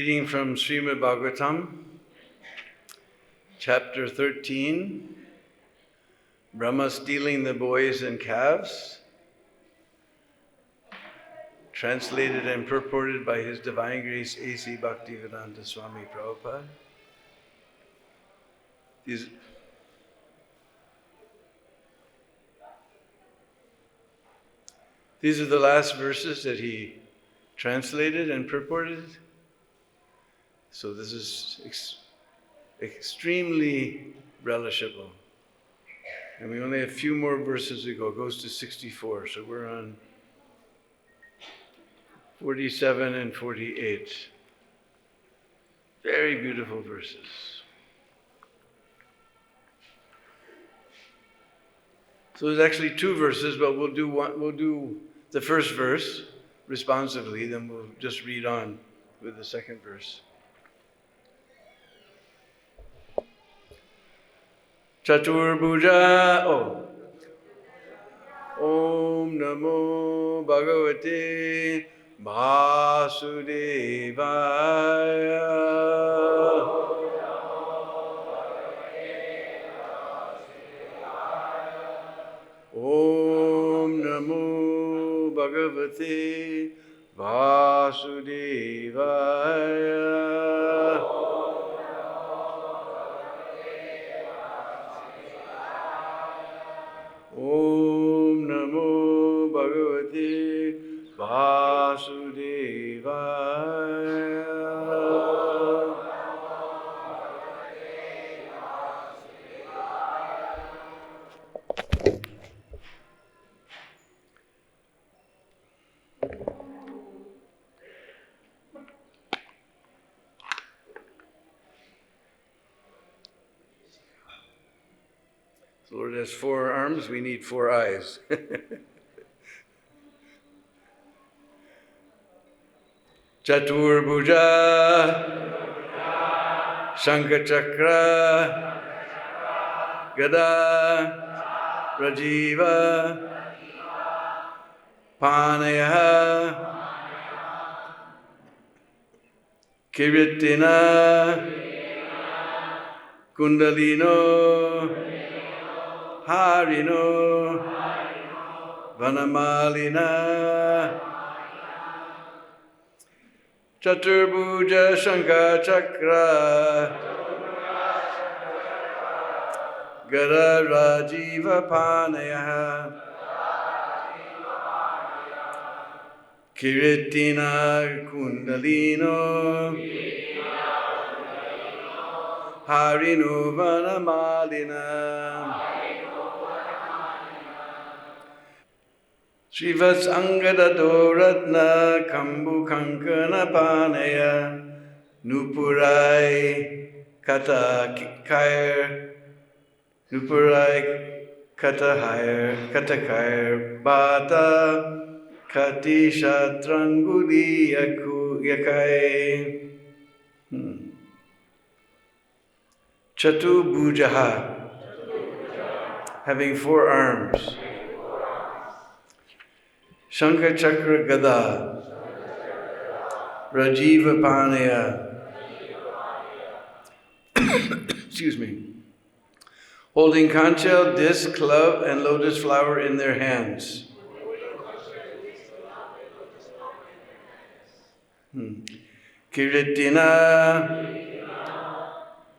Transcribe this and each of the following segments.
Reading from Srimad Bhagavatam, Chapter 13, Brahma stealing the boys and calves, translated and purported by His Divine Grace A.C. Bhaktivedanta Swami Prabhupada. These are the last verses that he translated and purported. So this is extremely relishable. And we only have a few more verses to go. It goes to 64. So we're on 47 and 48. Very beautiful verses. So there's actually two verses, but we'll do the first verse responsively, then we'll just read on with the second verse. catur-bhujāḥ. Om namo bhagavate vāsudevāya. Om namo bhagavate vāsudevāya. Om namo bhagavate vāsudevāya. The Lord has 4 arms, we need 4 eyes. catur-bhujāḥ, śaṅkha-cakra-gadā-rājīva-pāṇayaḥ, kirīṭinaḥ, kuṇḍalino, hāriṇo, vana-mālinaḥ, catur-bhujāḥ, śaṅkha-cakra-gadā-rājīva-pāṇayaḥ, kirīṭinaḥ, kuṇḍalino, hāriṇo, vana-mālinaḥ, śrīvatsāṅgada-do-ratna, kambu-kaṅkaṇa-pāṇayaḥ, nūpuraiḥ, kaṭakaiḥ, kaṭakair, bhātāḥ, kaṭi-sūtrāṅgulīyakaiḥ. Catuḥ-bhujāḥ, having 4 arms. śaṅkha-cakra-gadā-rājīva-pāṇayaḥ. Excuse me. Holding conchshell, disc, club, and lotus flower in their hands. Kirīṭinaḥ,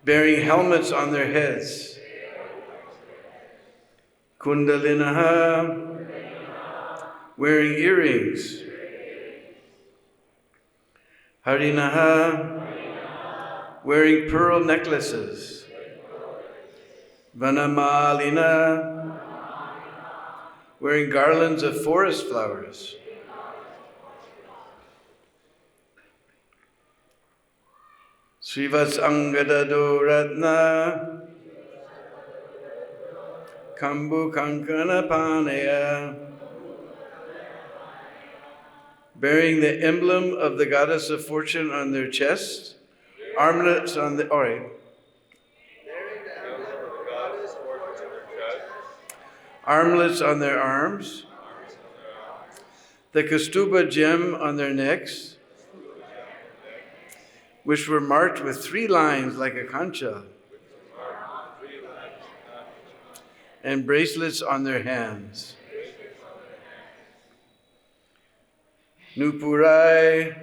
bearing helmets on their heads. kuṇḍalinaḥ, wearing earrings. hāriṇaḥ, wearing pearl necklaces. vana-mālinaḥ, wearing garlands of forest flowers. śrīvatsāṅgada-do-ratna, kambu-kaṅkaṇa-pāṇayaḥ, bearing the emblem of the goddess of fortune on their chest, armlets on the, armlets on their arms, the Kaustubha gem on their necks, which were marked with 3 lines like a conchshell, and bracelets on their hands. Nūpuraiḥ,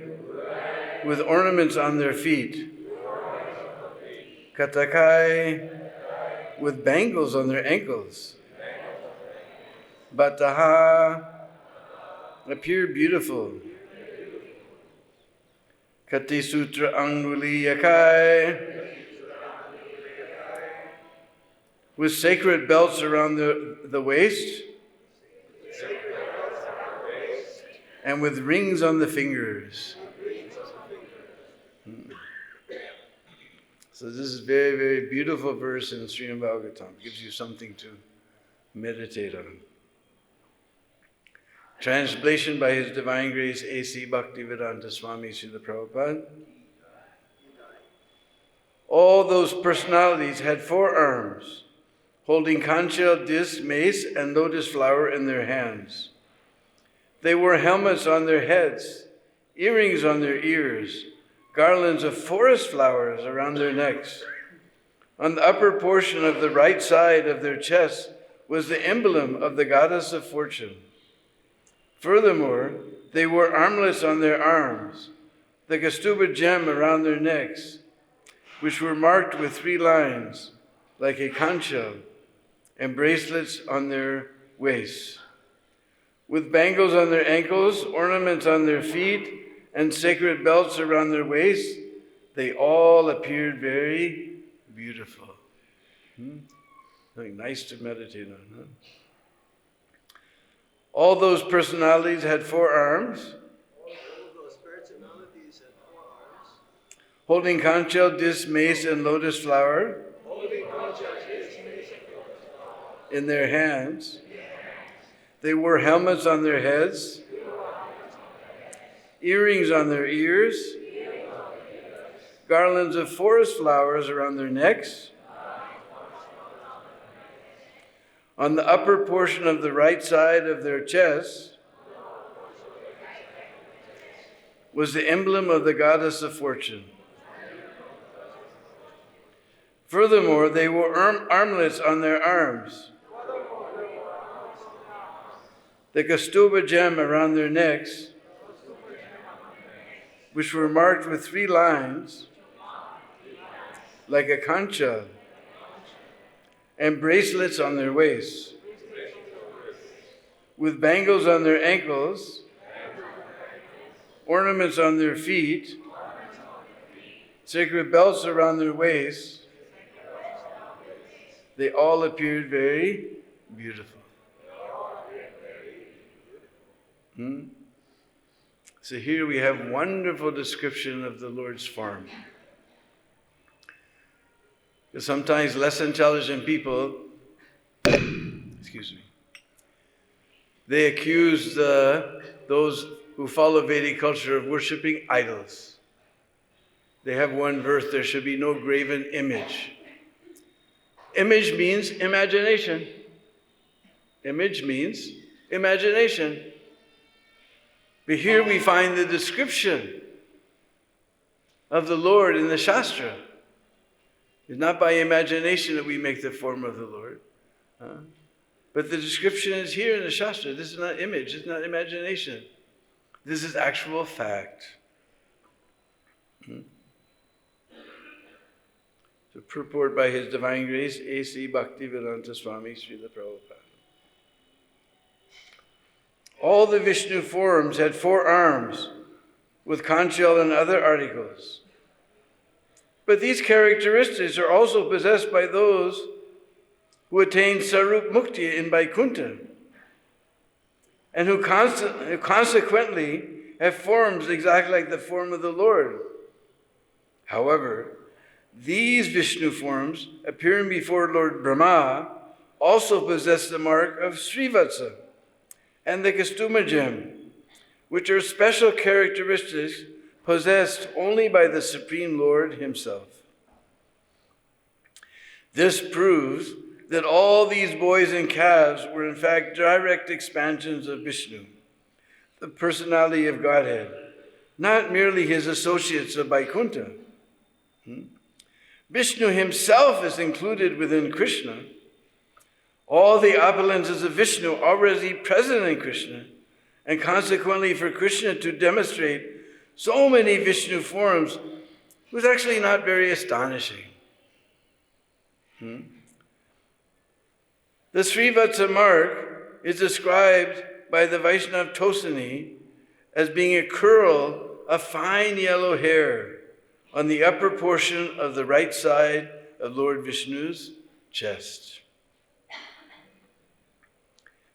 with ornaments on their feet. Kaṭakaiḥ, with bangles on their ankles. Bhātāḥ, appear beautiful. kaṭi-sūtrā-aṅgulīyakaiḥ, with sacred belts around the waist, and with rings on the fingers. So this is a very, very beautiful verse in Srimad Bhagavatam. It gives you something to meditate on. Translation by His Divine Grace A.C. Bhaktivedanta Swami Srila Prabhupada. All those personalities had 4 arms, holding conchshell, disc, mace, and lotus flower in their hands. They wore helmets on their heads, earrings on their ears, garlands of forest flowers around their necks. On the upper portion of the right side of their chests was the emblem of the goddess of fortune. Furthermore, they wore armlets on their arms, the Kaustubha gem around their necks, which were marked with 3 lines, like a conchshell, and bracelets on their waists. With bangles on their ankles, ornaments on their feet, and sacred belts around their waists, they all appeared very beautiful. Something nice to meditate on, huh? All those personalities had 4 arms, holding conchshell, disc, mace, and lotus flower in their hands. They wore helmets on their heads, earrings on their ears, garlands of forest flowers around their necks. On the upper portion of the right side of their chests was the emblem of the goddess of fortune. Furthermore, they wore armlets on their arms, the Kaustubha gem around their necks, which were marked with 3 lines, like a conchshell, and bracelets on their waists, with bangles on their ankles, ornaments on their feet, sacred belts around their waists. They all appeared very beautiful. So here we have wonderful description of the Lord's form. Because sometimes less intelligent people, they accuse those who follow Vedic culture of worshipping idols. They have one verse, there should be no graven image. Image means imagination. Image means imagination. But here we find the description of the Lord in the Shastra. It's not by imagination that we make the form of the Lord. But the description is here in the Shastra. This is not image, it's not imagination. This is actual fact. So purport by His Divine Grace, A.C. Bhaktivedanta Swami Srila Prabhupada. All the Vishnu forms had 4 arms, with conchshell and other articles. But these characteristics are also possessed by those who attain Sarup Mukti in Vaikuntha, and who consequently have forms exactly like the form of the Lord. However, these Vishnu forms appearing before Lord Brahma also possess the mark of Srivatsa and the Kaustubha gem, which are special characteristics possessed only by the Supreme Lord Himself. This proves that all these boys and calves were in fact direct expansions of Vishnu, the personality of Godhead, not merely His associates of Vaikuntha, Vishnu himself is included within Krishna. All the opulences of Vishnu already present in Krishna, and consequently for Krishna to demonstrate so many Vishnu forms was actually not very astonishing. The Srivatsa Mark is described by the Vaishnava Tosini as being a curl of fine yellow hair on the upper portion of the right side of Lord Vishnu's chest.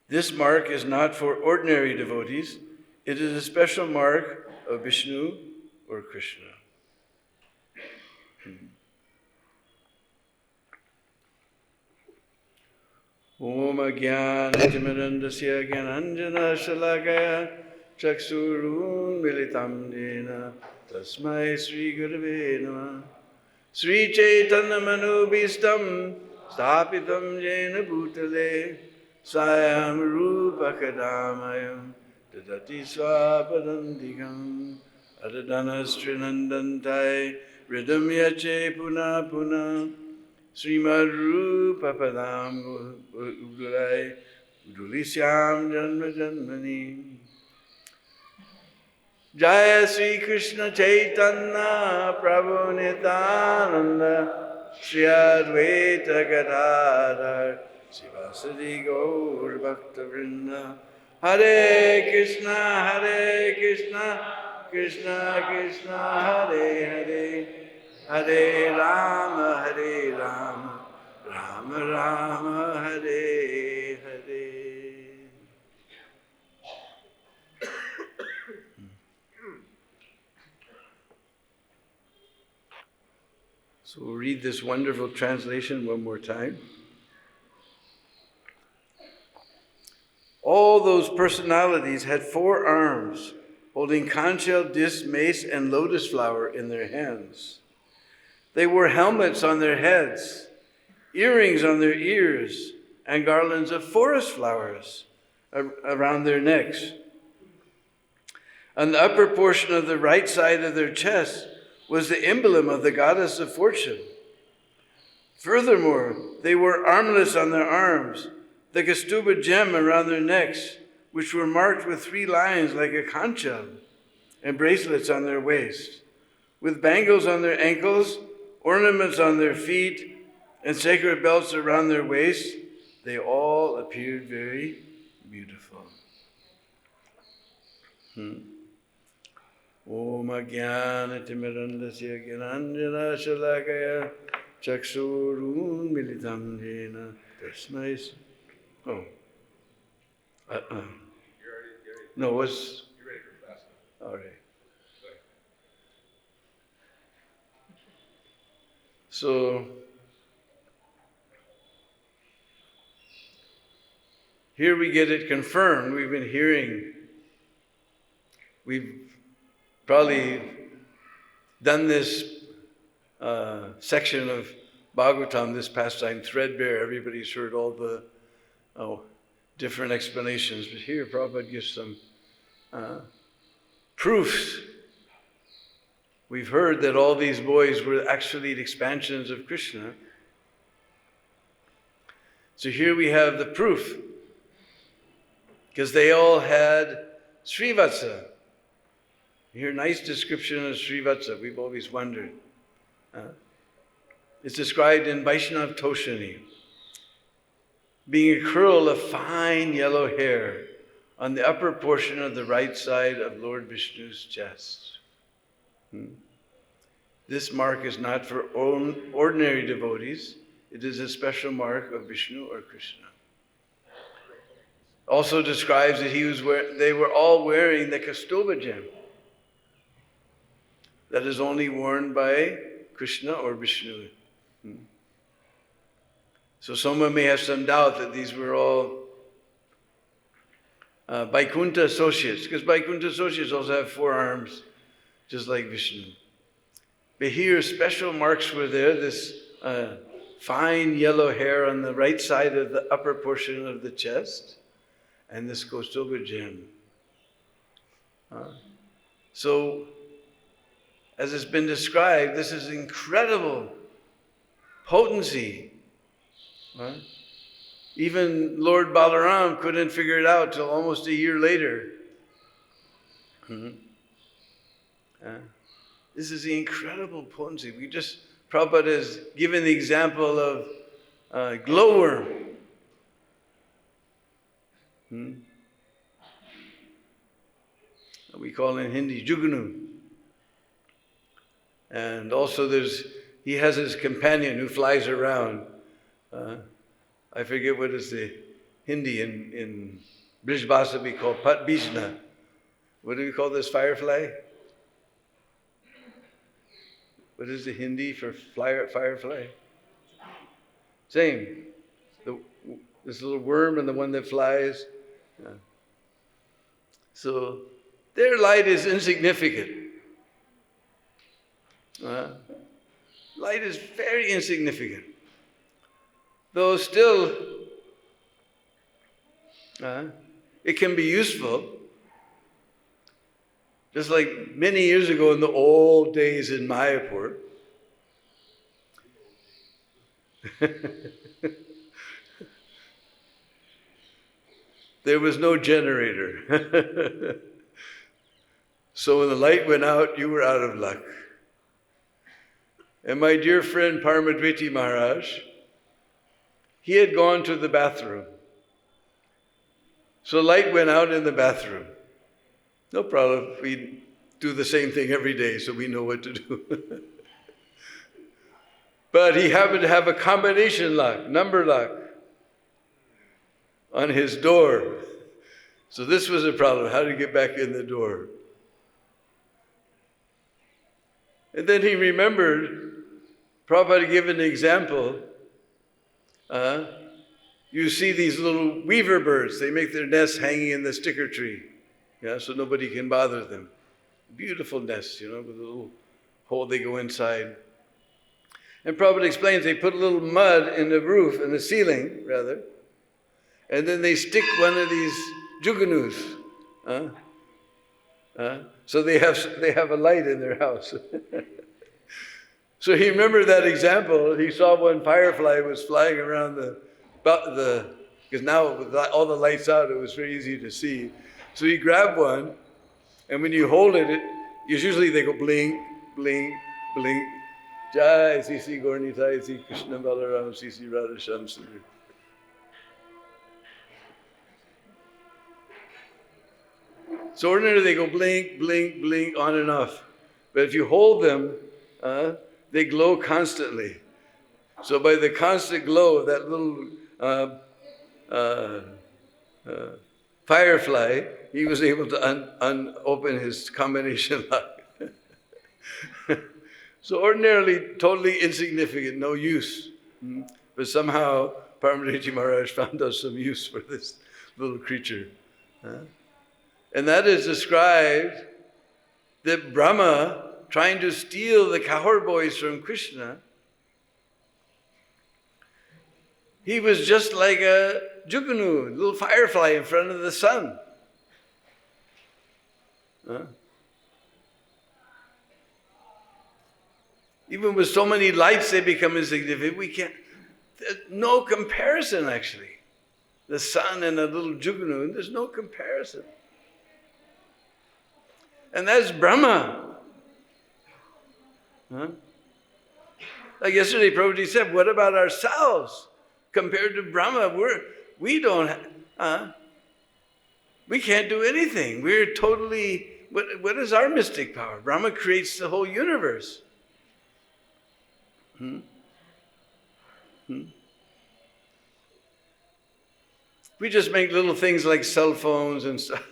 This mark is not for ordinary devotees. It is a special mark of Vishnu or Krishna. Om Ajnana-timirandasya Jnananjana-shalakaya Chaksurun militam Deena Tasmai Sri Gurave Namah. Sri Chaitanya Manubhistam Stapitam Jena Bhutale Swayam Rupa Kadamayam Dadati Swapadantikam Adadanas Trinandantai Ridam Yache Puna Puna Srimad Rupa Padam Udulai Udulisyam Janma Janmani. Jaya Sri Krishna Chaitanya Prabhu Nityananda Shri Advaita Gadadhar Sivasadi Gaur Bhakta Vrinda. Hare Krishna, Krishna Krishna, Hare Hare, Hare Rama, Rama Rama, Hare Hare. So we'll read this wonderful translation one more time. All those personalities had 4 arms, holding conch shell, disc, mace, and lotus flower in their hands. They wore helmets on their heads, earrings on their ears, and garlands of forest flowers around their necks. On the upper portion of the right side of their chest was the emblem of the goddess of fortune. Furthermore, they wore armlets on their arms, the Kaustubha gem around their necks, which were marked with 3 lines like a conch shell, and bracelets on their waist. With bangles on their ankles, ornaments on their feet, and sacred belts around their waist, they all appeared very beautiful. Om Ajnana-timirandasya Jnananjana-shalakaya Chaksurun militam Deena Tasmai. Oh. No, what's... You're ready for fast. All right. So, here we get it confirmed. We've been hearing, we've probably done this section of Bhagavatam, this pastime, threadbare. Everybody's heard all the different explanations, but here Prabhupada gives some proofs. We've heard that all these boys were actually the expansions of Krishna. So here we have the proof, because they all had Srivatsa. Here, nice description of Srivatsa. We've always wondered. It's described in Vaishnava Tosini, being a curl of fine yellow hair on the upper portion of the right side of Lord Vishnu's chest. This mark is not for ordinary devotees. It is a special mark of Vishnu or Krishna. Also describes that they were all wearing the Kaustubha gem. That is only worn by Krishna or Vishnu. So someone may have some doubt that these were all Vaikuntha associates, because Vaikuntha associates also have 4 arms, just like Vishnu. But here, special marks were there, this fine yellow hair on the right side of the upper portion of the chest, and this Kaustubha gem. So, as it's been described, this is incredible potency. Right? Even Lord Balaram couldn't figure it out till almost a year later. This is the incredible potency. Prabhupada has given the example of glowworm. We call in Hindi jugnu. And also he has his companion who flies around. I forget what is the Hindi in Brij Bhasa we call patbijna. What do we call this firefly? What is the Hindi for firefly? Same. This little worm and the one that flies. Yeah. So their light is insignificant. Light is very insignificant. Though still, it can be useful. Just like many years ago in the old days in Mayapur, there was no generator. So when the light went out, you were out of luck. And my dear friend Paramadviti Maharaj, he had gone to the bathroom. So light went out in the bathroom. No problem. We do the same thing every day, so we know what to do. But he happened to have a combination lock, number lock, on his door. So this was a problem, how to get back in the door. And then he remembered, Prabhupada gave an example. You see these little weaver birds, they make their nests hanging in the sticker tree. Yeah, so nobody can bother them. Beautiful nests, with a little hole they go inside. And Prabhupada explains they put a little mud in the roof, in the ceiling, rather, and then they stick one of these juganus. So they have a light in their house. So he remembered that example. He saw one firefly was flying around because now with all the lights out, it was very easy to see. So he grabbed one, and when you hold it, usually they go blink, blink, blink. Jai, Sisi Gornitai, Sri Krishna Balaram, Sisi Radha Shamsundar. So ordinarily they go blink, blink, blink, on and off. But if you hold them, they glow constantly. So by the constant glow of that little firefly, he was able to open his combination lock. So ordinarily, totally insignificant, no use. But somehow, Paramadviti Maharaj found us some use for this little creature. And that is described that Brahma, trying to steal the cowherd boys from Krishna, he was just like a juganu, a little firefly in front of the sun. Even with so many lights, they become insignificant. We can't, no comparison actually. The sun and a little juganu, there's no comparison. And that's Brahma. Like yesterday, Prabhuji said, what about ourselves? Compared to Brahma, we can't do anything. We're totally, what is our mystic power? Brahma creates the whole universe. We just make little things like cell phones and stuff.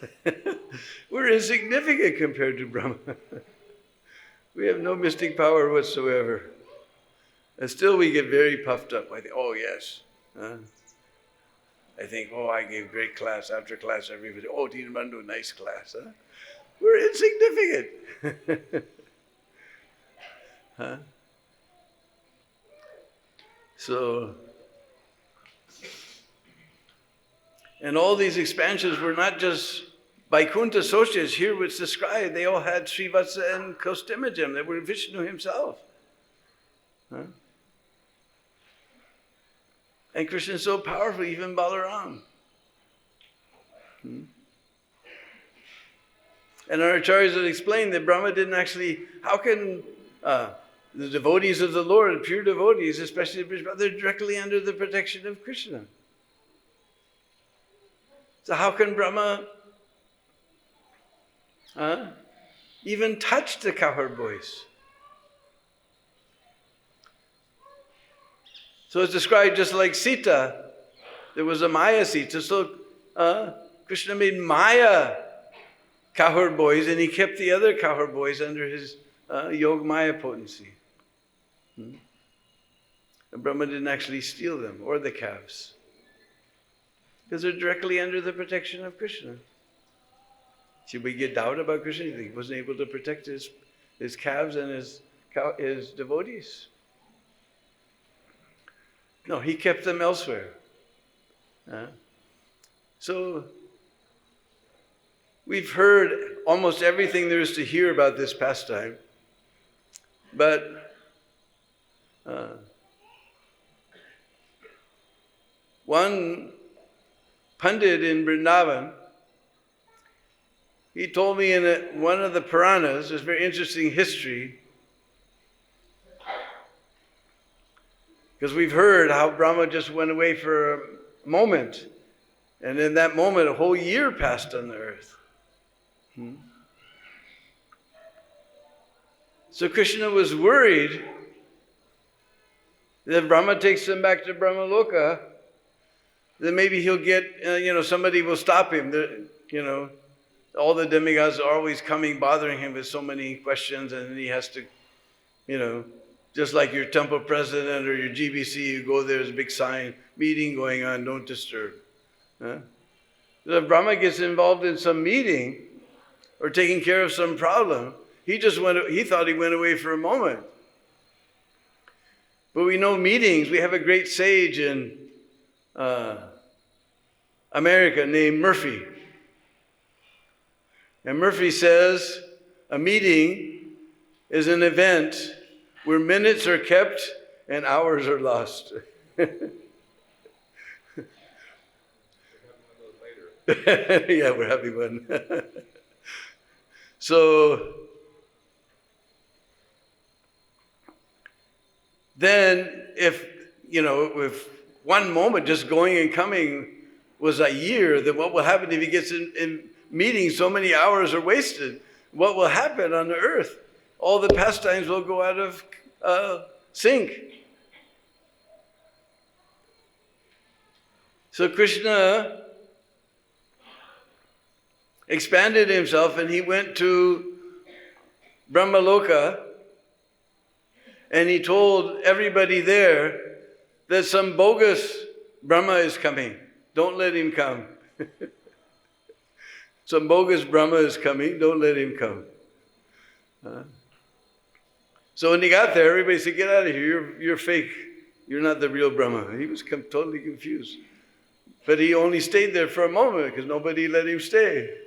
We're insignificant compared to Brahma. We have no mystic power whatsoever. And still we get very puffed up. I think, oh yes. I think, oh, I gave great class. After class, everybody, oh, Deena Bandhu, nice class. We're insignificant. So, and all these expansions were not just Vaikuntha Soshas, here it's described, they all had Srivatsa and Kaustubha. They were Vishnu himself. Huh? And Krishna is so powerful, even Balaram. And our acharyas have explained that Brahma didn't actually, how can the devotees of the Lord, pure devotees, especially the Brahma, they're directly under the protection of Krishna. So how can Brahma even touch the cowherd boys? So it's described just like Sita. There was a Maya Sita. So Krishna made Maya cowherd boys, and he kept the other cowherd boys under his Yoga Maya potency. And Brahma didn't actually steal them, or the calves, because they're directly under the protection of Krishna. Should we get doubt about Krishna? He wasn't able to protect his calves and his devotees? No, he kept them elsewhere. So we've heard almost everything there is to hear about this pastime, but one Pandit in Vrindavan, he told me in one of the Puranas, there's very interesting history, because we've heard how Brahma just went away for a moment, and in that moment a whole year passed on the earth. So Krishna was worried that if Brahma takes him back to Brahmaloka, then maybe he'll get, somebody will stop him. All the demigods are always coming, bothering him with so many questions, and then he has to, just like your temple president or your GBC, you go there, there's a big sign, meeting going on, don't disturb. So if Brahma gets involved in some meeting or taking care of some problem, he thought he went away for a moment. But we know meetings, we have a great sage in America named Murphy. And Murphy says a meeting is an event where minutes are kept and hours are lost. Yeah, we're having one. So then if one moment just going and coming was a year, then what will happen if he gets in meetings, so many hours are wasted? What will happen on the earth? All the pastimes will go out of sync. So Krishna expanded himself and he went to Brahmaloka and he told everybody there that some bogus Brahma is coming. Don't let him come. Some bogus Brahma is coming. Don't let him come. So when he got there, everybody said, "Get out of here. You're fake. You're not the real Brahma." He was totally confused. But he only stayed there for a moment because nobody let him stay.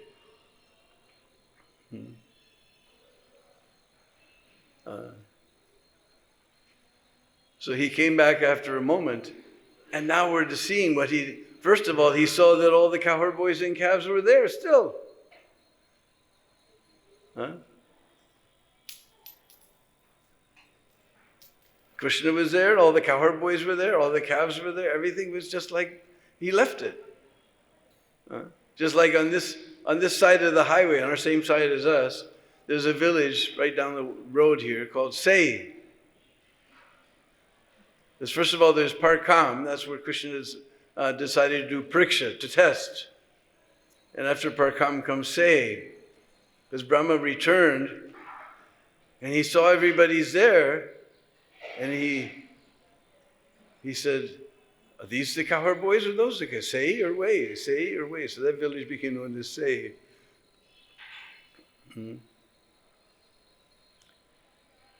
So he came back after a moment, and now we're seeing what first of all, he saw that all the cowherd boys and calves were there still. Krishna was there, all the cowherd boys were there, all the calves were there, everything was just like he left it. Just like on this side of the highway, on our same side as us, there's a village right down the road here called Say. First of all, there's Parkam, that's where Krishna has decided to do pariksha, to test. And after Parkam comes Say, because Brahma returned and he saw everybody's there, and he said, "Are these the cowherd boys or those the guys? Say or Way? Say or Way?" So that village became known as Say.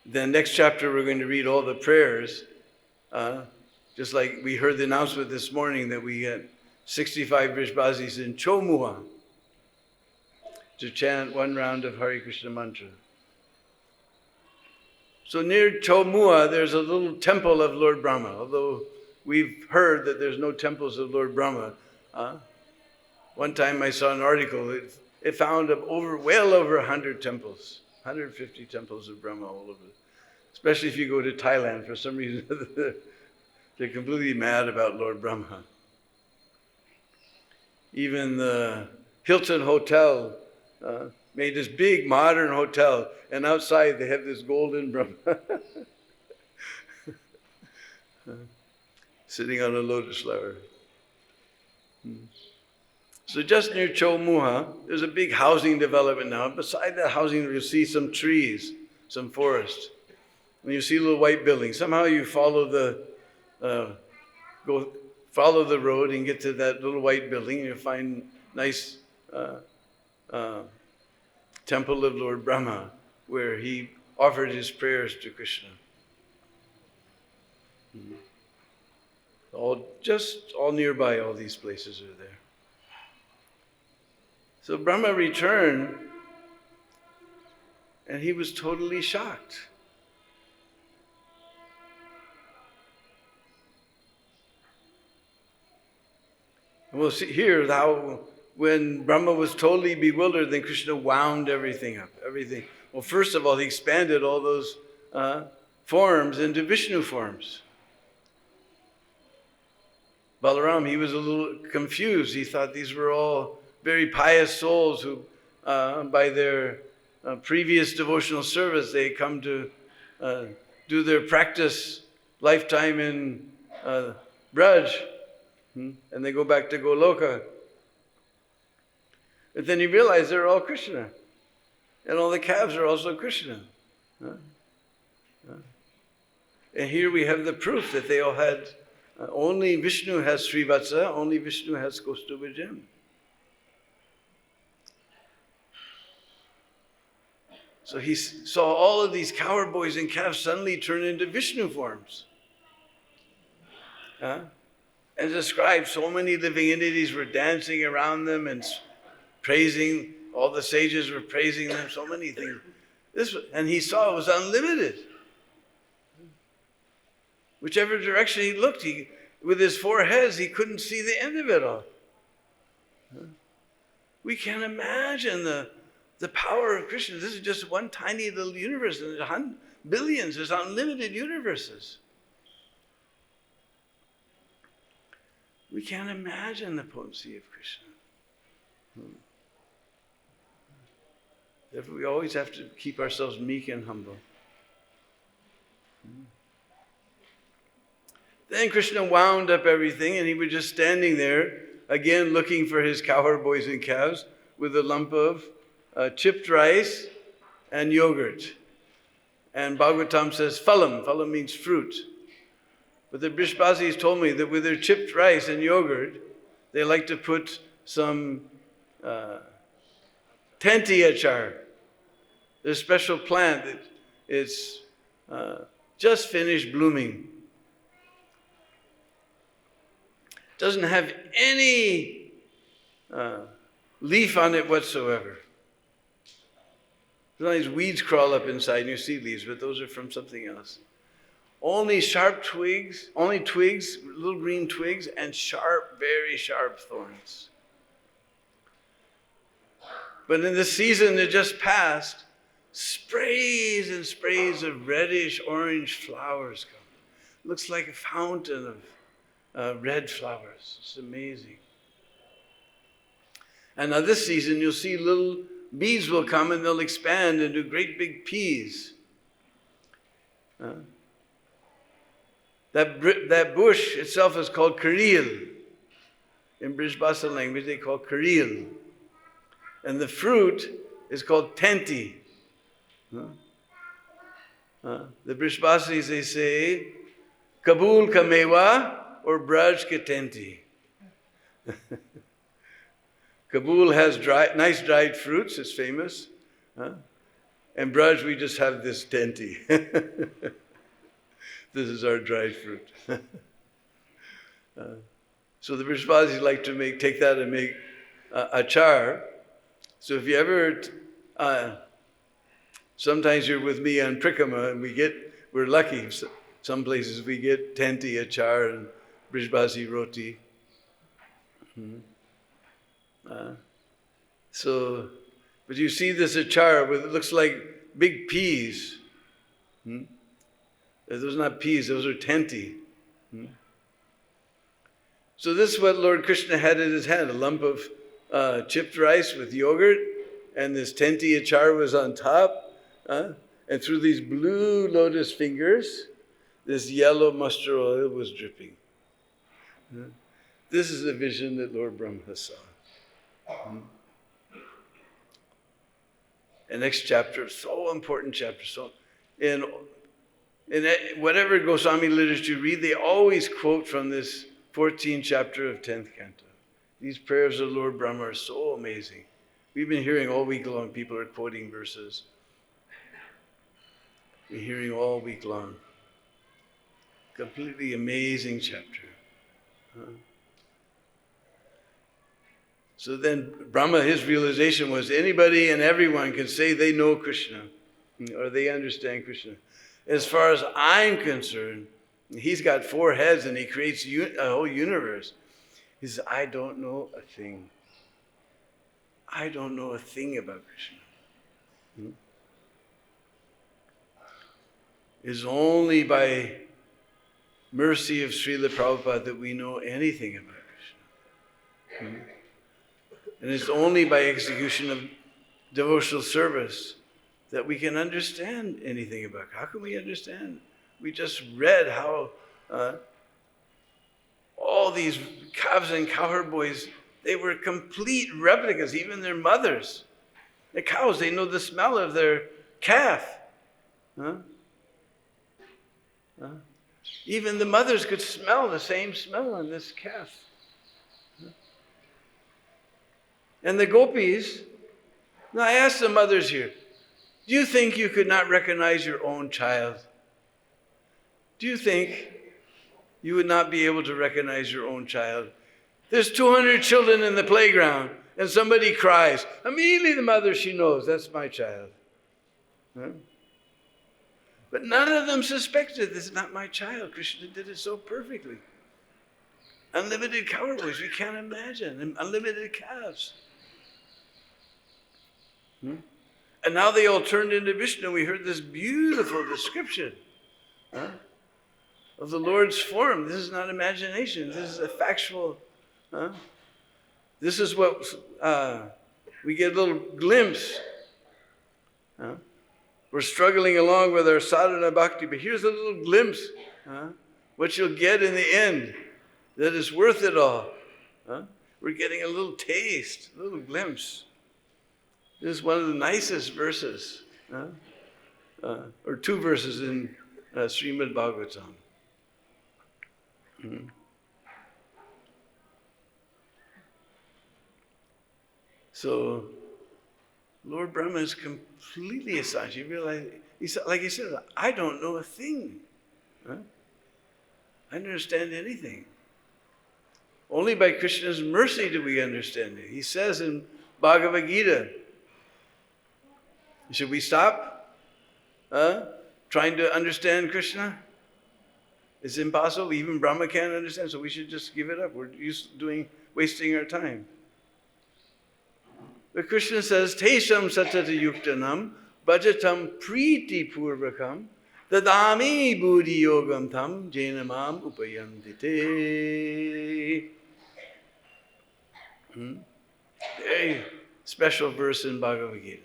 Then next chapter we're going to read all the prayers. Just like we heard the announcement this morning that we had 65 Vrishbazis in Chomua. to chant one round of Hare Krishna mantra. So near Chaumua, there's a little temple of Lord Brahma, although we've heard that there's no temples of Lord Brahma. One time I saw an article, it found well over 100 temples, 150 temples of Brahma all over. Especially if you go to Thailand, for some reason, they're completely mad about Lord Brahma. Even the Hilton Hotel made this big modern hotel, and outside they have this golden Brahma sitting on a lotus flower. So just near Chaumua, there's a big housing development now. Beside that housing, you'll see some trees, some forest. And you see a little white building. Somehow you follow the road and get to that little white building, and you find nice temple of Lord Brahma, where he offered his prayers to Krishna. All nearby, all these places are there. So Brahma returned, and he was totally shocked. And we'll see here how when Brahma was totally bewildered, then Krishna wound everything up. Well, first of all, he expanded all those forms into Vishnu forms. Balaram, he was a little confused. He thought these were all very pious souls who, by their previous devotional service, they come to do their practice lifetime in Braj, and they go back to Goloka. But then he realized they're all Krishna, and all the calves are also Krishna. And here we have the proof that they all had, only Vishnu has Srivatsa, only Vishnu has Kaustubha gem. So he saw all of these cowboys and calves suddenly turn into Vishnu forms. And described so many living entities were dancing around them and praising, all the sages were praising them, so many things. And he saw it was unlimited. Whichever direction he looked, with his four heads, he couldn't see the end of it all. We can't imagine the power of Krishna. This is just one tiny little universe, and there's billions, there's unlimited universes. We can't imagine the potency of Krishna. Therefore, we always have to keep ourselves meek and humble. Then Krishna wound up everything, and he was just standing there, again looking for his cowboys and calves, with a lump of chipped rice and yogurt. And Bhagavatam says phalam. Phalam means fruit. But the Brishbasis told me that with their chipped rice and yogurt, they like to put some tenti achar. There's a special plant that is just finished blooming. Doesn't have any leaf on it whatsoever. Sometimes weeds crawl up inside and you see leaves, but those are from something else. Only sharp twigs, little green twigs, and very sharp thorns. But in the season that just passed, sprays and sprays of reddish orange flowers come. It looks like a fountain of red flowers. It's amazing. And now this season, you'll see little bees will come and they'll expand into great big peas. That bush itself is called karil. In Brijbasa language, they call karil. And the fruit is called tenti. The Brijbasis, they say, Kabul ka mewa or Braj ka tenti. Kabul has nice dried fruits, it's famous. And Braj, we just have this tenti. This is our dried fruit. So the Brishbasis like to take that and make achar So if you ever, sometimes you're with me on Prikama and we're lucky. Some places we get tenti, achar, and brijbazi roti. But you see this achar with, it looks like big peas. Those are not peas, those are tenti. So this is what Lord Krishna had in his hand, a lump of chipped rice with yogurt, and this tenti achar was on top. And through these blue lotus fingers, this yellow mustard oil was dripping. This is the vision that Lord Brahma saw. The next chapter, so important chapter. So in whatever Goswami literature you read, they always quote from this 14th chapter of 10th canto. These prayers of Lord Brahma are so amazing. We've been hearing all week long, people are quoting verses. We're hearing all week long. Completely amazing chapter. So then Brahma, his realization was anybody and everyone can say they know Krishna or they understand Krishna. As far as I'm concerned, he's got 4 heads and he creates a whole universe. He says, I don't know a thing. I don't know a thing about Krishna. It's only by mercy of Srila Prabhupada that we know anything about Krishna. And it's only by execution of devotional service that we can understand anything about. How can we understand? We just read how all these calves and cowherd boys, they were complete replicas, even their mothers. The cows, they know the smell of their calf. Even the mothers could smell the same smell on this calf. And the gopis, now I asked the mothers here, do you think you could not recognize your own child? Do you think you would not be able to recognize your own child? There's 200 children in the playground and somebody cries. Immediately the mother, she knows, that's my child. But none of them suspected this is not my child. Krishna did it so perfectly. Unlimited cowboys, we can't imagine. Unlimited calves. And now they all turned into Vishnu. We heard this beautiful description of the Lord's form. This is not imagination. This is a factual. This is what we get a little glimpse. We're struggling along with our sadhana bhakti, but here's a little glimpse. What you'll get in the end that is worth it all. We're getting a little taste, a little glimpse. This is one of the nicest verses, or 2 verses in Srimad Bhagavatam. So, Lord Brahma is completely astonished. You realize, like he said, I don't know a thing. I don't understand anything. Only by Krishna's mercy do we understand it. He says in Bhagavad Gita, should we stop trying to understand Krishna? It's impossible. Even Brahma can't understand, so we should just give it up. We're wasting our time. But Krishna says, Tesham satata yuktanam bhajatam priti purvakam dadami buddhi yogam tam jainamam upayandite. Very special verse in Bhagavad Gita.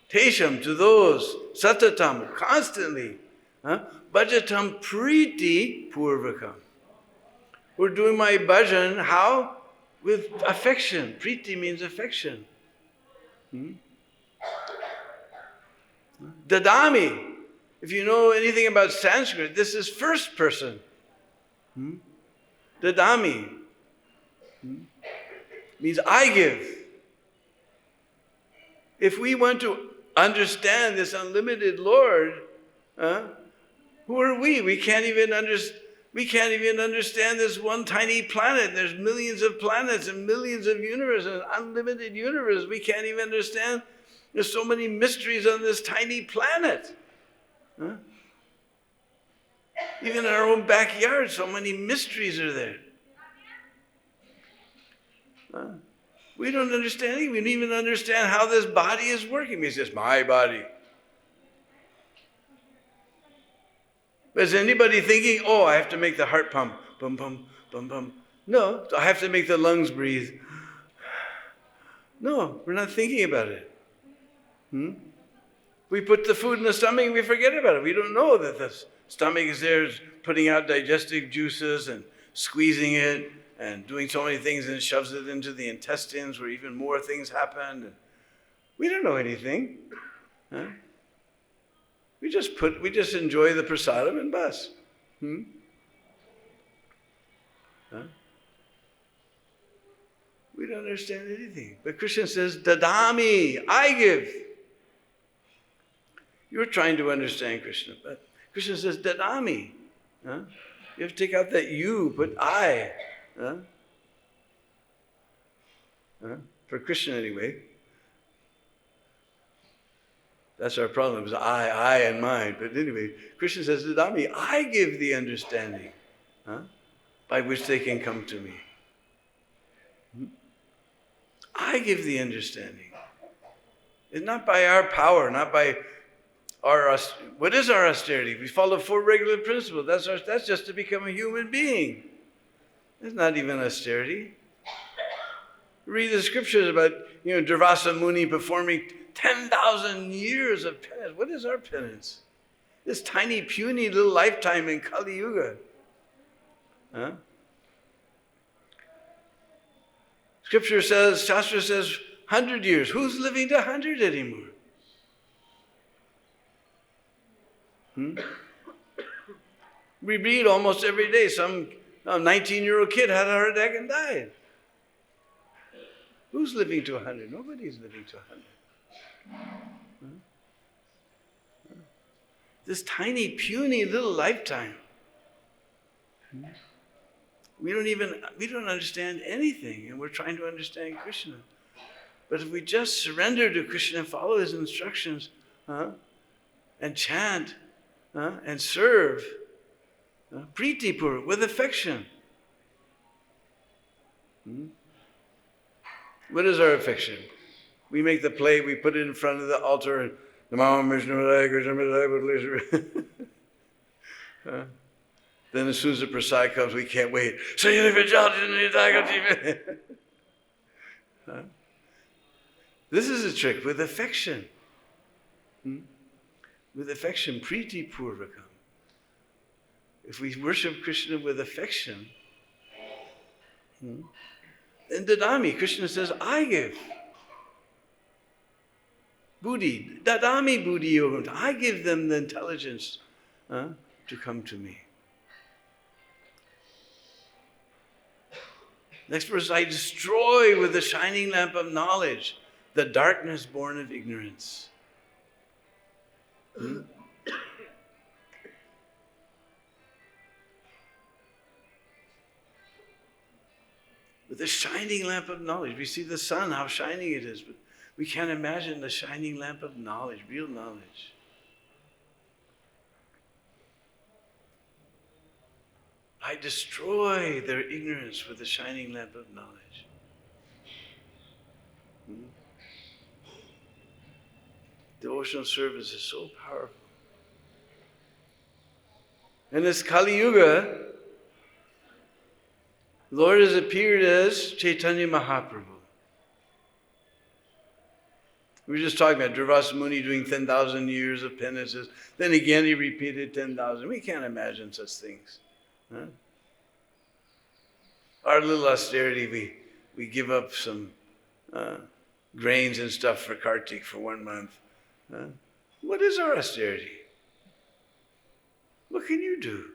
Tesham, to those, satatam, constantly, bhajatam priti purvakam. We're doing my bhajan, how? With affection. Priti means affection. Dadami. If you know anything about Sanskrit, this is first person. Dadami. Means I give. If we want to understand this unlimited Lord, who are we? We can't even We can't even understand this one tiny planet. There's millions of planets and millions of universes, an unlimited universe. We can't even understand. There's so many mysteries on this tiny planet. Huh? Even in our own backyard, so many mysteries are there. Huh? We don't understand it. We don't even understand how this body is working. He says, my body. But is anybody thinking, oh, I have to make the heart pump, bum, bum, bum, bum. No, I have to make the lungs breathe. No, we're not thinking about it. We put the food in the stomach and we forget about it. We don't know that the stomach is there putting out digestive juices and squeezing it and doing so many things, and it shoves it into the intestines where even more things happen. We don't know anything. Huh? We just enjoy the prasadam and bas. Huh? We don't understand anything. But Krishna says, dadami, I give. You're trying to understand Krishna, but Krishna says, dadami. Huh? You have to take out that you, put I. Huh? Huh? For Krishna anyway. That's our problem, is I and mine. But anyway, Krishna says, dadami, I give the understanding by which they can come to me. I give the understanding. It's not by our power, not by our, what is our austerity? We follow 4 regular principles. That's just to become a human being. It's not even austerity. Read the scriptures about, Durvasa Muni performing 10,000 years of penance. What is our penance? This tiny, puny little lifetime in Kali Yuga. Huh? Scripture says, Shastra says, 100 years. Who's living to 100 anymore? We read almost every day some 19-year-old kid had a heart attack and died. Who's living to 100? Nobody's living to 100. This tiny, puny little lifetime. We don't understand anything, and we're trying to understand Krishna. But if we just surrender to Krishna and follow his instructions, and chant, and serve, Pritipur, with affection. What is our affection? We make the plate, we put it in front of the altar, and then as soon as the prasad comes, we can't wait. This is a trick with affection. With affection, priti purvakam. If we worship Krishna with affection, then dadami, Krishna says, I give. Buddhi, dadami buddhi yogam. I give them the intelligence to come to me. Next verse, I destroy with the shining lamp of knowledge the darkness born of ignorance. With the shining lamp of knowledge. We see the sun, how shining it is, but we can't imagine the shining lamp of knowledge, real knowledge. I destroy their ignorance with the shining lamp of knowledge. Devotional service is so powerful. In this Kali Yuga, the Lord has appeared as Chaitanya Mahaprabhu. We were just talking about Durvasa Muni doing 10,000 years of penances. Then again he repeated 10,000. We can't imagine such things. Huh? Our little austerity, we give up some grains and stuff for Kartik for 1 month. What is our austerity? What can you do?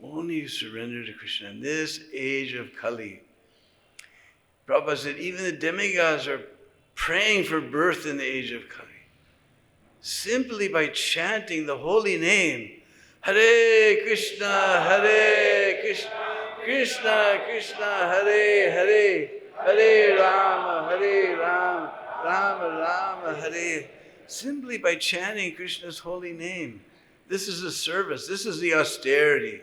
Only you surrender to Krishna. In this age of Kali, Prabhupada said even the demigods are praying for birth in the age of Kali. Simply by chanting the holy name, Hare Krishna, Krishna Krishna, Hare Hare, Hare Rama, Rama Rama, Hare. Simply by chanting Krishna's holy name. This is a service. This is the austerity.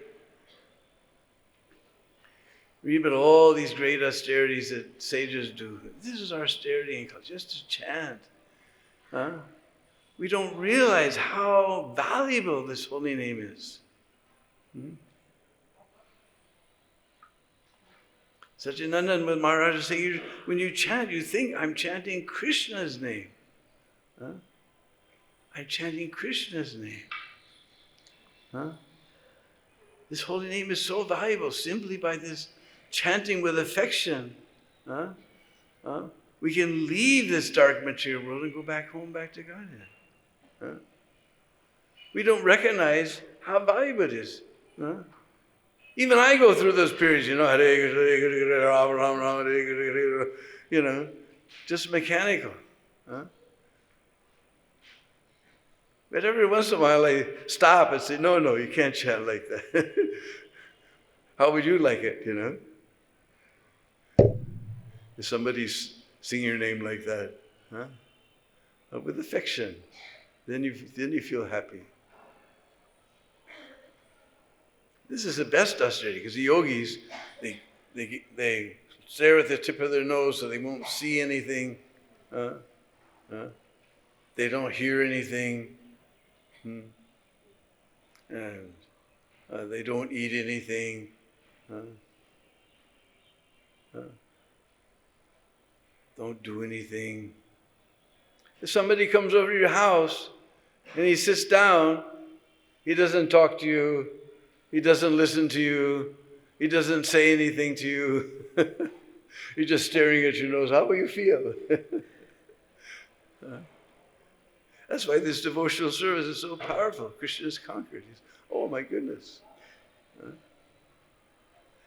Read about all these great austerities that sages do. This is austerity in culture, just to chant. Huh? We don't realize how valuable this holy name is. Satyananda Maharaj said, when you chant, you think, I'm chanting Krishna's name. Huh? I'm chanting Krishna's name. Huh? This holy name is so valuable simply by this chanting with affection. Huh? Huh? We can leave this dark material world and go back home, back to Godhead. Huh? We don't recognize how valuable it is. Huh? Even I go through those periods, just mechanical. Huh? But every once in a while I stop and say, no, you can't chant like that. How would you like it, If somebody's singing your name like that, huh? With affection, then you feel happy. This is the best austerity, because the yogis, they stare at the tip of their nose so they won't see anything. They don't hear anything. And they don't eat anything. Don't do anything. If somebody comes over to your house and he sits down, he doesn't talk to you, he doesn't listen to you, he doesn't say anything to you. You're just staring at your nose. How will you feel? That's why this devotional service is so powerful. Krishna is conquered. Oh my goodness.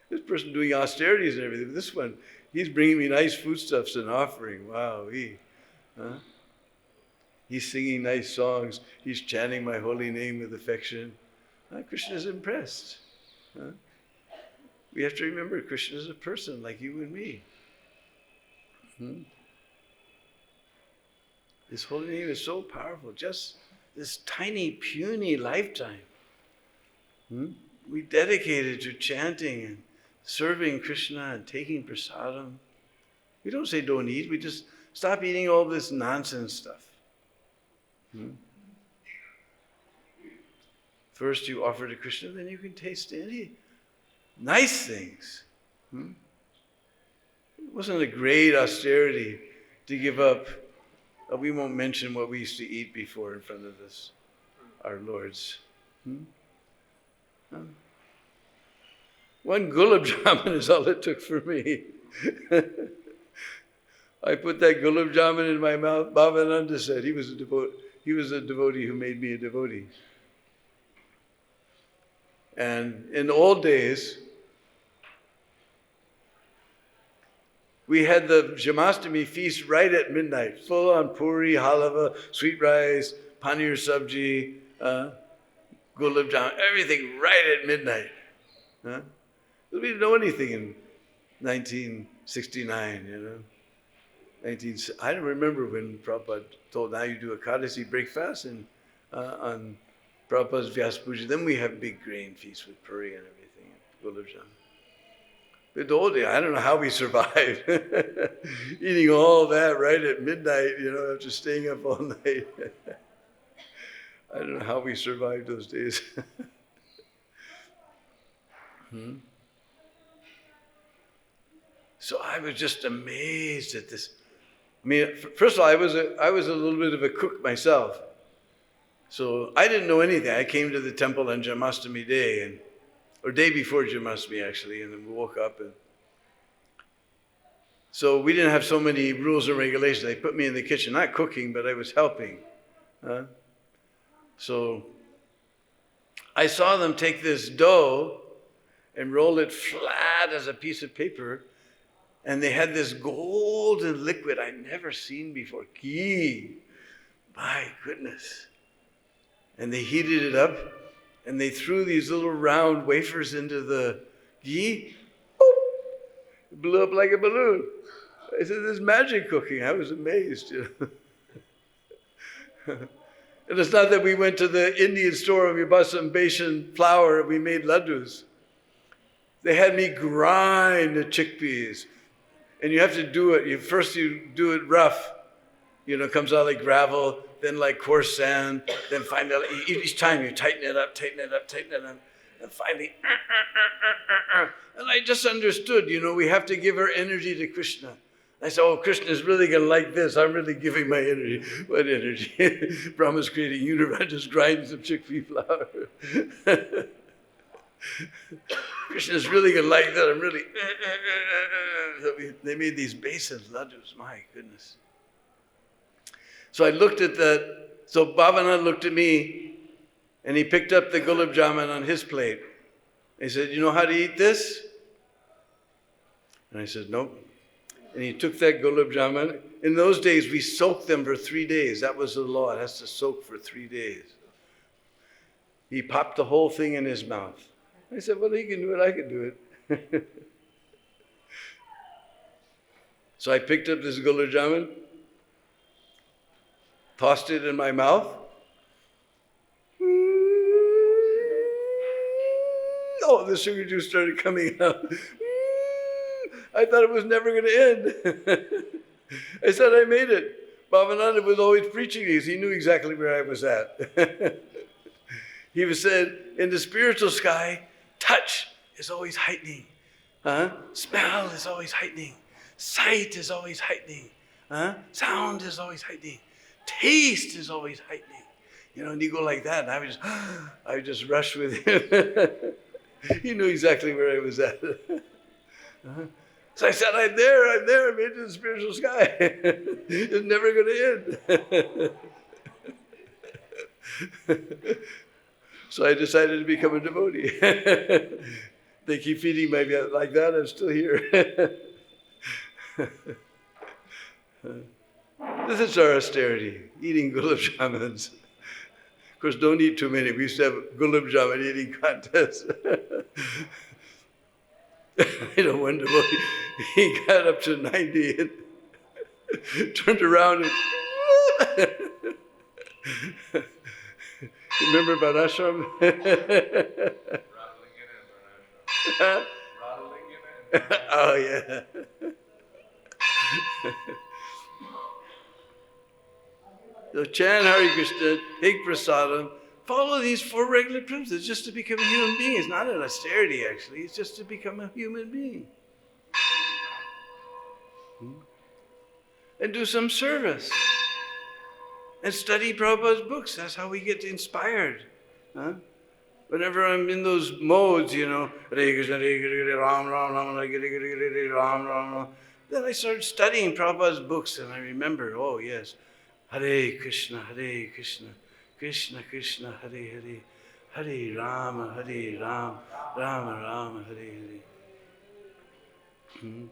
This person doing austerities and everything. This one, he's bringing me nice foodstuffs and offering. Wow. He's singing nice songs. He's chanting my holy name with affection. Krishna is impressed. We have to remember Krishna is a person like you and me. This holy name is so powerful. Just this tiny, puny lifetime. We dedicated to chanting and serving Krishna and taking prasadam. We don't say don't eat. We just stop eating all this nonsense stuff. First you offer to Krishna, then you can taste any nice things. It wasn't a great austerity to give up. We won't mention what we used to eat before in front of this, our lords. One gulab jamun is all it took for me. I put that gulab jamun in my mouth. Bhavananda said he was a devotee who made me a devotee. And in the old days, we had the Janmashtami feast right at midnight, full on puri, halava, sweet rice, paneer sabji, gulab jamun, everything right at midnight. We didn't know anything in 1969, I don't remember when Prabhupada told, now you do a Kadasi breakfast and on Prabhupada's Vyasa Puja. Then we have big grain feast with puri and everything, gulab jamun. But the old day, I don't know how we survived. Eating all that right at midnight, after staying up all night. I don't know how we survived those days. So I was just amazed at this. First of all, I was a little bit of a cook myself. So I didn't know anything. I came to the temple on Janmashtami day, or day before Janmashtami actually, and then we woke up. And so we didn't have so many rules and regulations. They put me in the kitchen, not cooking, but I was helping. So I saw them take this dough and roll it flat as a piece of paper, and they had this golden liquid I'd never seen before. Ghee. My goodness. And they heated it up, and they threw these little round wafers into the ghee. Boop! It blew up like a balloon. I said, "This is magic cooking." I was amazed. And it's not that we went to the Indian store and we bought some besan flour and we made laddus. They had me grind the chickpeas. And you have to do it. First you do it rough. It comes out like gravel, then like coarse sand, then finally, each time you tighten it up, and finally, and I just understood, we have to give our energy to Krishna. I said, "Oh, Krishna is really going to like this. I'm really giving my energy." What energy? Brahma's creating universe, just grinding some chickpea flour. Krishna's really going to like that. I'm really... They made these besan laddus. My goodness. So I looked at that. So Bhavana looked at me, and he picked up the gulab jamun on his plate. He said, "You know how to eat this?" And I said, "Nope." And he took that gulab jamun. In those days, we soaked them for 3 days. That was the law. It has to soak for 3 days. He popped the whole thing in his mouth. I said, "Well, he can do it. I can do it." So I picked up this gulab jamun, tossed it in my mouth. Oh, the sugar juice started coming out. I thought it was never going to end. I said, "I made it." Bhavananda was always preaching these. He knew exactly where I was at. He was said, in the spiritual sky, touch is always heightening. Smell is always heightening. Sight is always heightening. Sound is always heightening. Taste is always heightening. And you go like that, and I would just rush with him. He knew exactly where I was at. So I said, I'm there, I made it to the spiritual sky. It's never going to end. So I decided to become a devotee. They keep feeding me like that, I'm still here. This is our austerity, eating gulab jamuns. Of course, don't eat too many. We used to have gulab jamun eating contests. One devotee, he got up to 90 and turned around and... Remember Varashram? Oh, yeah. So chant Hare Krishna, take prasadam, follow these 4 regular principles just to become a human being. It's not an austerity, actually. It's just to become a human being. And do some service. And study Prabhupada's books. That's how we get inspired. Whenever I'm in those modes, Hare Krishna, Hare Krishna, Ram, Ram, Ram, Hare Krishna, Ram, Ram, Ram. Then I started studying Prabhupada's books, and I remember, oh yes, Hare Krishna, Krishna Krishna, Hare Hare, Hare Rama, Rama Rama, Hare Hare.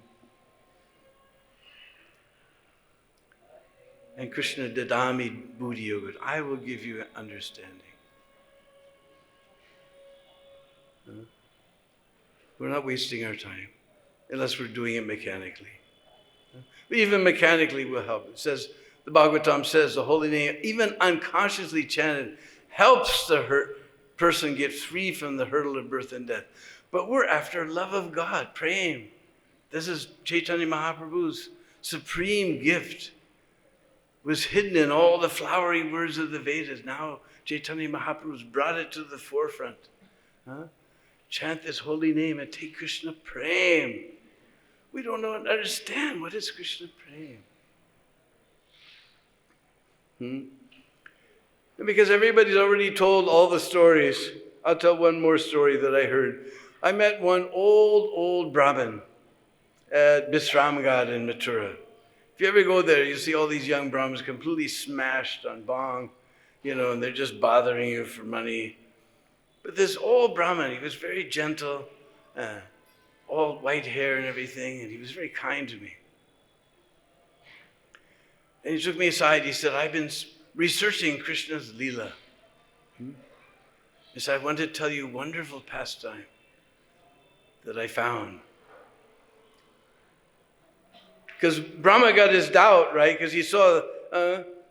And Krishna dadami buddhi yoga. I will give you understanding. We're not wasting our time unless we're doing it mechanically. But even mechanically will help. It says, the Bhagavatam says, the holy name, even unconsciously chanted, helps the person get free from the hurdle of birth and death. But we're after love of God, praying. This is Chaitanya Mahaprabhu's supreme gift. Was hidden in all the flowery words of the Vedas. Now Chaitanya Mahaprabhu's brought it to the forefront. Chant this holy name and take Krishna Prem. We don't understand what is Krishna Prem. And because everybody's already told all the stories, I'll tell one more story that I heard. I met one old Brahmin at Bisramgad in Mathura. If you ever go there, you see all these young Brahmins completely smashed on bhang, and they're just bothering you for money. But this old Brahmin, he was very gentle, all white hair and everything, and he was very kind to me. And he took me aside, he said, I've been researching Krishna's Leela. And He said, I want to tell you a wonderful pastime that I found. Because Brahma got his doubt, right? Because he saw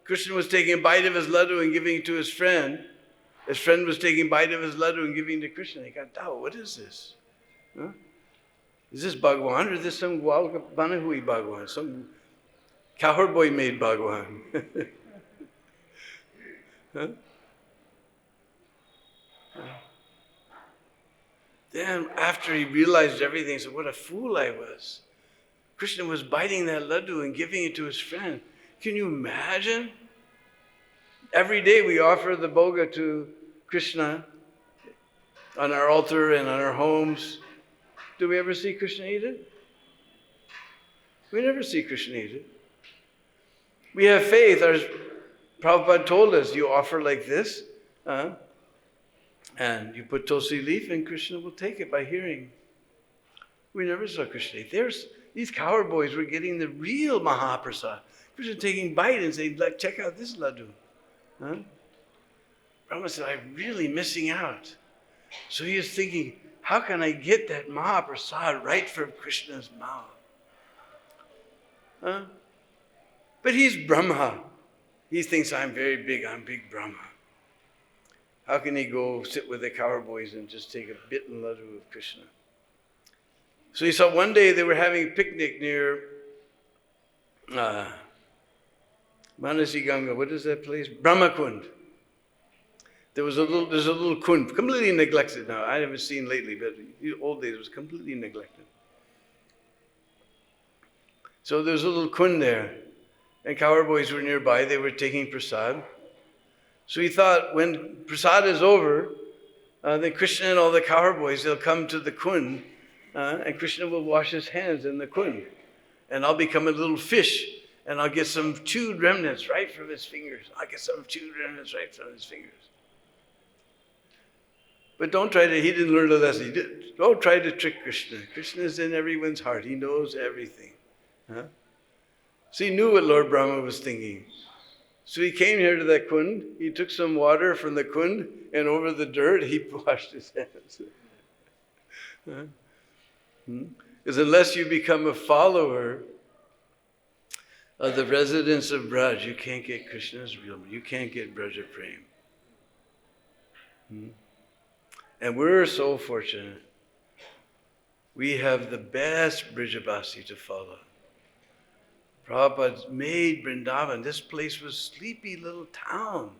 Krishna was taking a bite of his laddu and giving it to his friend. His friend was taking a bite of his laddu and giving it to Krishna. He got doubt. What is this? Huh? Is this Bhagwan or is this some Banahui Bhagwan? Some cowherd boy made Bhagwan? Huh? Then after he realized everything, he said, what a fool I was. Krishna was biting that laddu and giving it to his friend. Can you imagine? Every day we offer the bhoga to Krishna on our altar and on our homes. Do we ever see Krishna eat it? We never see Krishna eat it. We have faith. Our Prabhupada told us, you offer like this, and you put tulsi leaf and Krishna will take it by hearing. We never saw Krishna eat. These cowherd boys were getting the real Mahaprasad. Krishna taking bite and saying, check out this laddu. Huh? Brahma said, I'm really missing out. So he is thinking, how can I get that Mahaprasad right from Krishna's mouth? Huh? But he's Brahma. He thinks I'm very big, I'm big Brahma. How can he go sit with the cowherd boys and just take a bit and laddu of Krishna? So he saw one day they were having a picnic near Manasi Ganga. What is that place? Brahmakund. There's a little kund, completely neglected now. I haven't seen lately, but in the old days it was completely neglected. So there's a little kund there, and cowherd boys were nearby. They were taking prasad. So he thought, when prasad is over, then Krishna and all the cowherd boys, they'll come to the kund, and Krishna will wash his hands in the kund. And I'll become a little fish, and I'll get some chewed remnants right from his fingers. But don't try to, he didn't learn the lesson. Don't try to trick Krishna. Krishna is in everyone's heart. He knows everything. Huh? So he knew what Lord Brahma was thinking. So he came here to that kund. He took some water from the kund, and over the dirt, he washed his hands. Because unless you become a follower of the residents of Braj, you can't get Krishna's real. You can't get Braja Prem. And we're so fortunate. We have the best Brijabasi to follow. Prabhupada made Vrindavan. This place was a sleepy little town.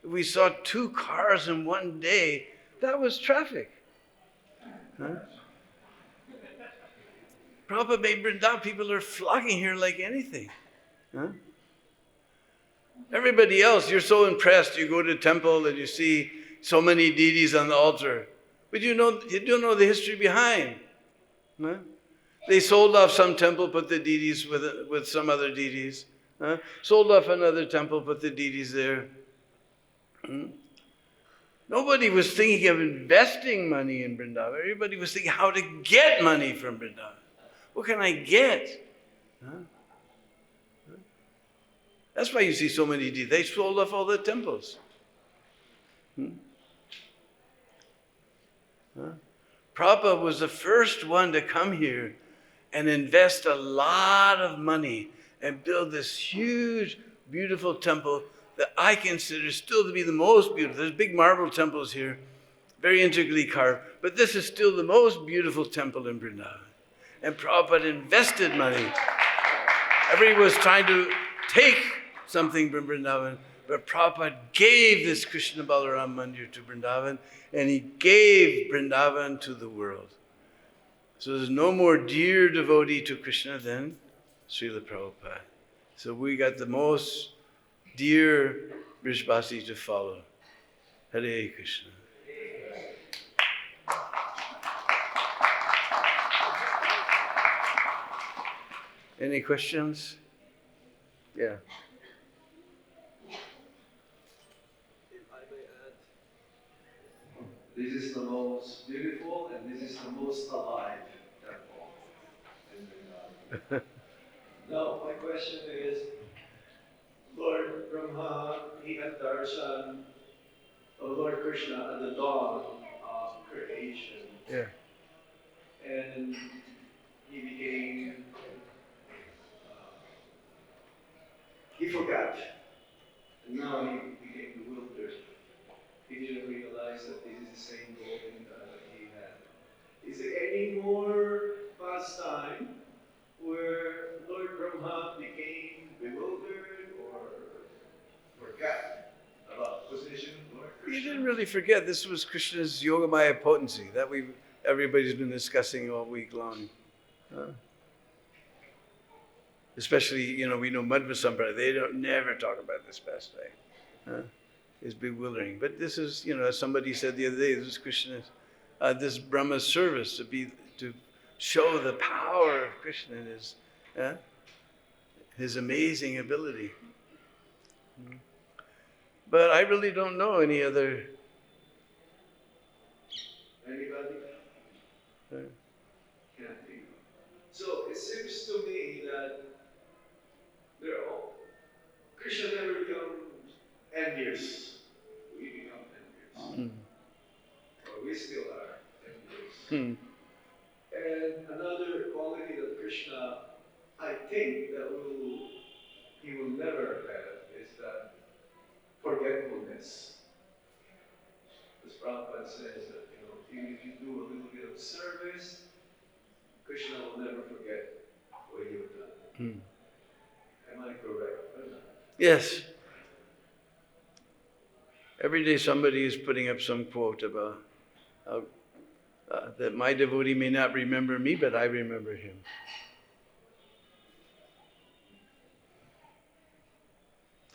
If we saw 2 cars in one day, that was traffic. Huh? Prabhupada made Vrindavan. People are flocking here like anything. Huh? Everybody else, you're so impressed. You go to a temple and you see so many deities on the altar. But you don't know the history behind. Huh? They sold off some temple, put the deities with some other deities. Huh? Sold off another temple, put the deities there. Nobody was thinking of investing money in Vrindavan. Everybody was thinking how to get money from Vrindavan. What can I get? Huh? That's why you see so many deities. They sold off all the temples. Prabhupada was the first one to come here and invest a lot of money and build this huge, beautiful temple that I consider still to be the most beautiful. There's big marble temples here, very intricately carved, but this is still the most beautiful temple in Vrindavan. And Prabhupada invested money. Everyone was trying to take something from Vrindavan, but Prabhupada gave this Krishna Balaram Mandir to Vrindavan, and he gave Vrindavan to the world. So there's no more dear devotee to Krishna than Srila Prabhupada. So we got the most dear Brijbasi to follow. Hare Krishna. Any questions? Yeah. This is the most beautiful and this is the most alive temple in Vrindavan. Now, my question is, Lord Brahma, he had darshan of Lord Krishna at the dawn of creation. Yeah. And he became, he forgot. And now he became bewildered. He didn't realize that this is the same golden that he had. Is there any more pastime where Lord Brahma became bewildered or forgot about the position of Lord Krishna? You didn't really forget. This was Krishna's Yogamaya potency that everybody's been discussing all week long. Especially, we know Madhva Sampradaya, they never talk about this pastime. It's bewildering. But this is, as somebody said the other day, this is Krishna's, this Brahma's service to show the power of Krishna and his amazing ability. But I really don't know any other. Anybody? Can't think. So it seems to me that Krishna never becomes envious. We become envious. Or we still are envious. And another quality that Krishna, I think that he will never have is that forgetfulness. As Prabhupada says that, even if you do a little bit of service, Krishna will never forget what you've done. Am I correct? Yes. Every day somebody is putting up some quote about that my devotee may not remember me, but I remember him.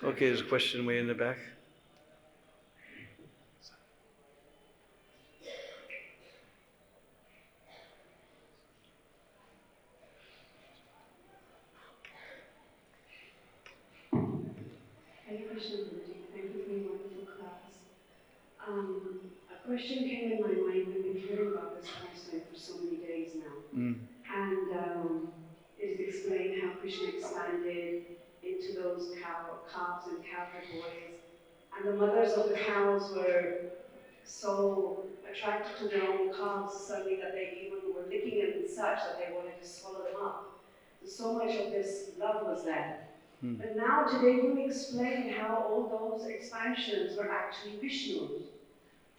Okay, there's a question way in the back. Hare Krishna, Guruji. Thank you for your wonderful class. A question came in my mind. We've been hearing about this pastime for so many days now. And it is explained how Krishna expanded into those calves and cowherd boys. And the mothers of the cows were so attracted to their own calves suddenly that they even were licking them and such that they wanted to swallow them up. So much of this love was there. But now today you explain how all those expansions were actually Vishnu's.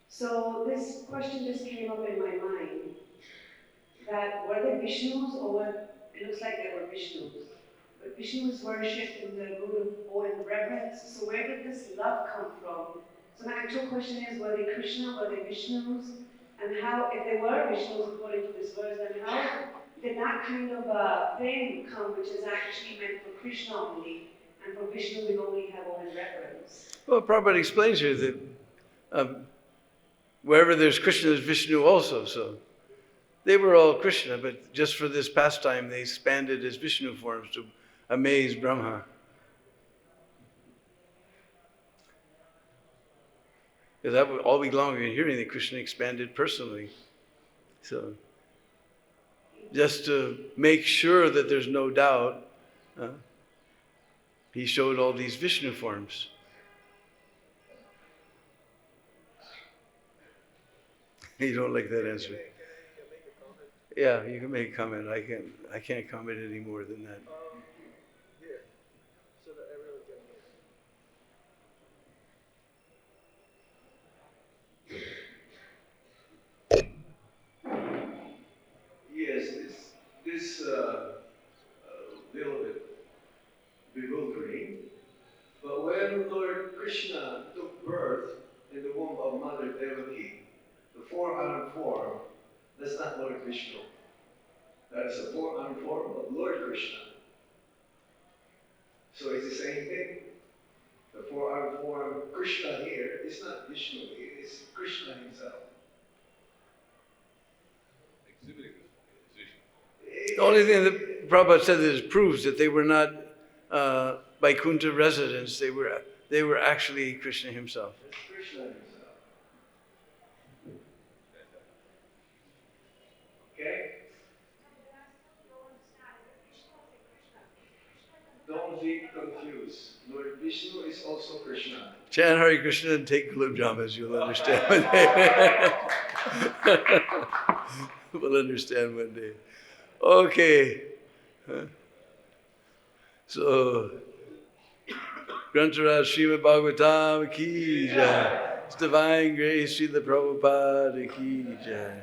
So this question just came up in my mind, that were they Vishnu's it looks like they were Vishnu's. But Vishnu is worshipped in the mood of awe and reverence. So where did this love come from? So my actual question is, were they Krishna, were they Vishnu's? And how, if they were Vishnu's according to this verse, then how did that kind of fame come, which is actually meant for Krishna only, and for Vishnu we only have awe and reverence? Well, Prabhupada explains here that wherever there's Krishna, there's Vishnu also. So they were all Krishna, but just for this pastime, they expanded his Vishnu forms to amaze Brahma. Because that all week long we've been hearing that Krishna expanded personally. So just to make sure that there's no doubt, he showed all these Vishnu forms. You don't like that answer? Yeah, you can make a comment. I can't comment any more than that. Here, so that everyone can hear. Yes, this little bit bewildering. But when Lord Krishna took birth in the womb of Mother Devaki, the 400 form, that's not Lord Vishnu. That is the 400 form of Lord Krishna. So it's the same thing. The 400 form Krishna here is not Vishnu, it is Krishna himself. Exhibiting this position. The only thing that Prabhupada said that proves that they were not Vaikuntha residents, they were actually Krishna himself. It's Krishna himself. Okay? Don't be confused. Lord Vishnu is also Krishna. Chant Hare Krishna and take gulab jamuns. You'll understand one day. We'll understand one day. Okay. So, Grantharaj Srimad Bhagavatam ki jai. It's divine grace, Srila Prabhupada ki jai.